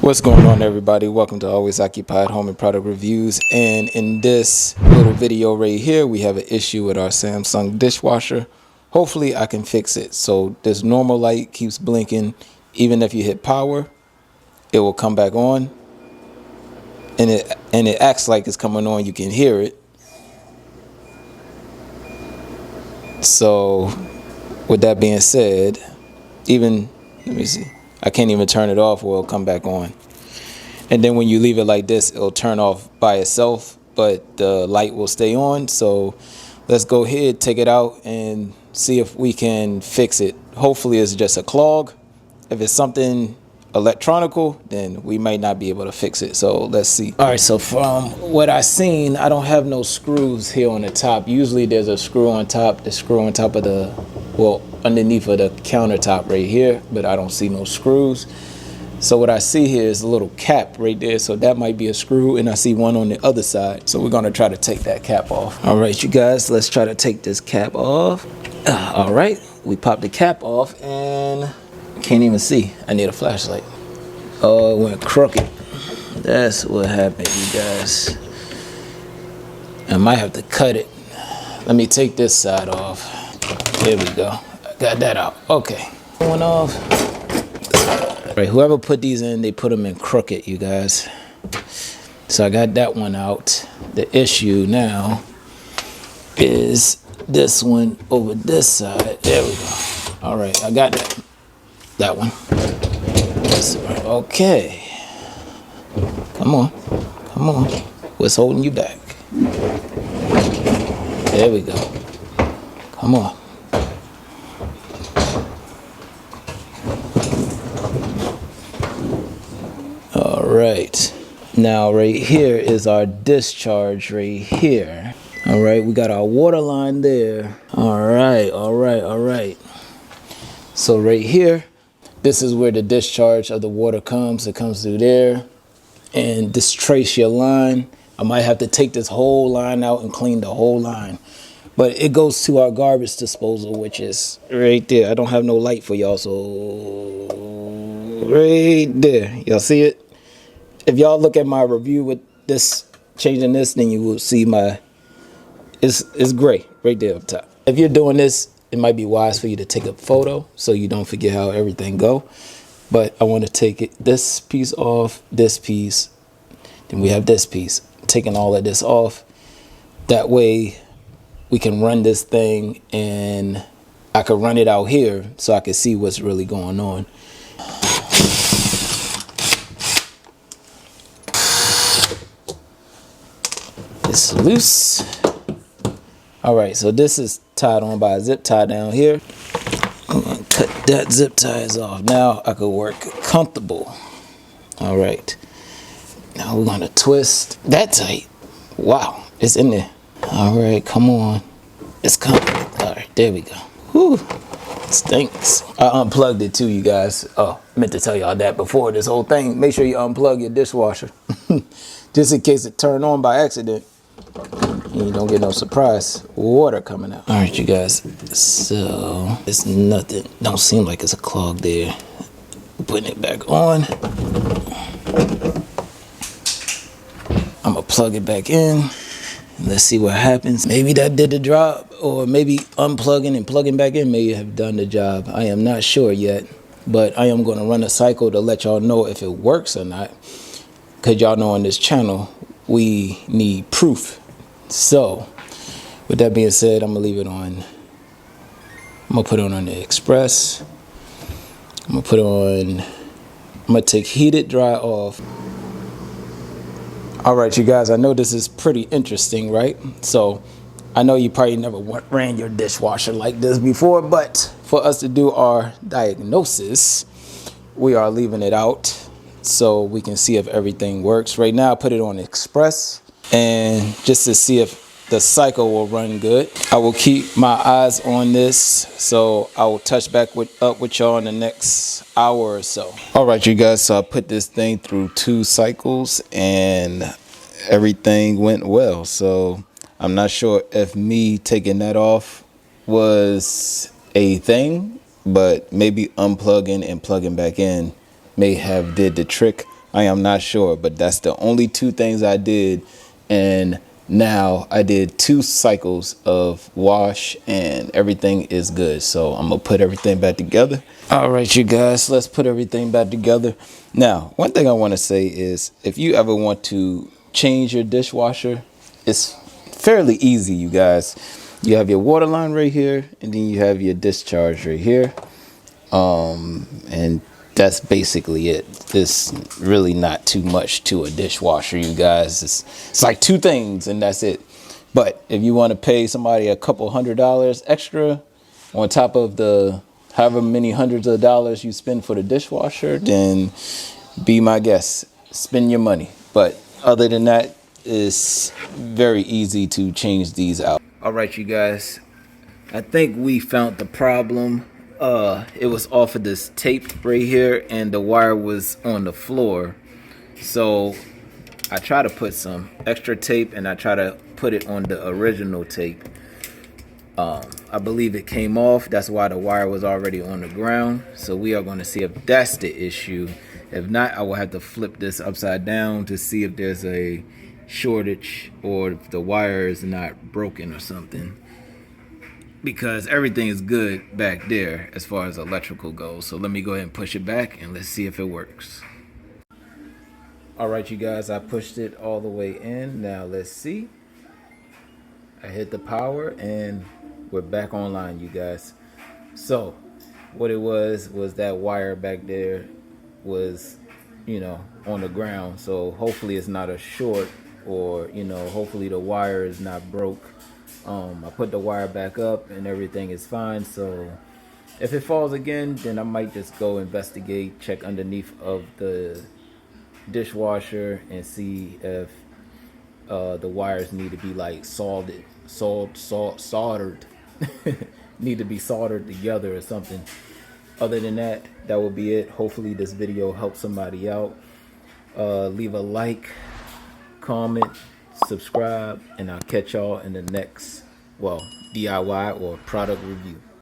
What's going on, everybody? Welcome to Always Occupied Home and Product Reviews. And in this little video right here, we have an issue with our Samsung dishwasher. Hopefully I can fix it. So this normal light keeps blinking. Even if you hit power, it will come back on. And it acts like it's coming on. You can hear it. So with that being said, let me see. I can't even turn it off or it'll come back on. And then when you leave it like this, it'll turn off by itself, but the light will stay on. So let's go ahead, take it out and see if we can fix it. Hopefully it's just a clog. If it's something electronical, then we might not be able to fix it. So let's see. All right, so from what I've seen, I don't have no screws here on the top. Usually there's a screw on top, of underneath of the countertop right here, but I don't see no screws. So what I see here is a little cap right there. So that might be a screw, and I see one on the other side. So we're gonna try to take that cap off. All right, you guys, let's try to take this cap off. All right, we popped the cap off and can't even see. I need a flashlight. Oh, it went crooked. That's what happened, you guys. I might have to cut it. Let me take this side off. There we go. I got that out. Okay. One off. Right, whoever put these in, they put them in crooked, you guys. So I got that one out. The issue now is this one over this side. There we go. All right, I got that one. Okay. Come on. What's holding you back? There we go. Come on. All right. Now right here is our discharge right here. All right, we got our water line there. All right. So right here, this is where the discharge of the water comes. It comes through there. And just trace your line. I might have to take this whole line out and clean the whole line. But it goes to our garbage disposal, which is right there. I don't have no light for y'all, so right there. Y'all see it? If y'all look at my review with this, changing this, then you will see it's gray right there up top. If you're doing this, it might be wise for you to take a photo so you don't forget how everything go. But I want to take this piece off, this piece, then we have this piece. Taking all of this off. That way we can run this thing and I could run it out here so I can see what's really going on. It's loose. All right, so this is tied on by a zip tie down here. I'm gonna cut that zip ties off. Now I could work comfortable. All right. Now we're gonna twist that tight. Wow, it's in there. All right, come on. It's coming. All right, there we go. Whew, stinks. I unplugged it too, you guys. Oh, meant to tell y'all that before this whole thing. Make sure you unplug your dishwasher. Just in case it turned on by accident. And you don't get no surprise water coming out. All right, you guys. So it's nothing. Don't seem like it's a clog there. Putting it back on. I'm gonna plug it back in. Let's see what happens. Maybe that did the job, or maybe unplugging and plugging back in may have done the job. I am not sure yet, but I am gonna run a cycle to let y'all know if it works or not. Cause y'all know on this channel, we need proof. So with that being said, I'm gonna leave it on. I'm gonna put it on the express. I'm gonna take heated dry off. All right, you guys, I know this is pretty interesting, right? So I know you probably never ran your dishwasher like this before, but for us to do our diagnosis, we are leaving it out so we can see if everything works. Right now, I put it on express, and just to see if the cycle will run good. I will keep my eyes on this, so I will touch back up with y'all in the next hour or so. All right, you guys, so I put this thing through 2 cycles and everything went well. So I'm not sure if me taking that off was a thing, but maybe unplugging and plugging back in may have did the trick. I am not sure, but that's the only two things I did. And now I did 2 cycles of wash and everything is good. So I'm gonna put everything back together. All right, you guys, let's put everything back together. Now, one thing I want to say is if you ever want to change your dishwasher, it's fairly easy, you guys. You have your water line right here, and then you have your discharge right here. And that's basically it. It's really not too much to a dishwasher, you guys. It's like 2 things and that's it. But if you want to pay somebody a couple $100 extra on top of the however many hundreds of dollars you spend for the dishwasher, then be my guest. Spend your money. But other than that, it's very easy to change these out. All right, you guys. I think we found the problem. It was off of this tape right here, and the wire was on the floor. So I try to put some extra tape, and I try to put it on the original tape. I believe it came off. That's why the wire was already on the ground. So we are going to see if that's the issue. If not, I will have to flip this upside down to see if there's a shortage or if the wire is not broken or something. Because everything is good back there as far as electrical goes. So let me go ahead and push it back and let's see if it works. All right, you guys, I pushed it all the way in. Now let's see. I hit the power and we're back online, you guys. So what it was that wire back there was, on the ground. So hopefully it's not a short, or, hopefully the wire is not broke. I put the wire back up and everything is fine. So if it falls again, then I might just go investigate, check underneath of the dishwasher and see if the wires need to be like soldered need to be soldered together or something. Other than that, that will be it. Hopefully this video helps somebody out. Leave a like, comment, subscribe, and I'll catch y'all in the next, DIY or product review.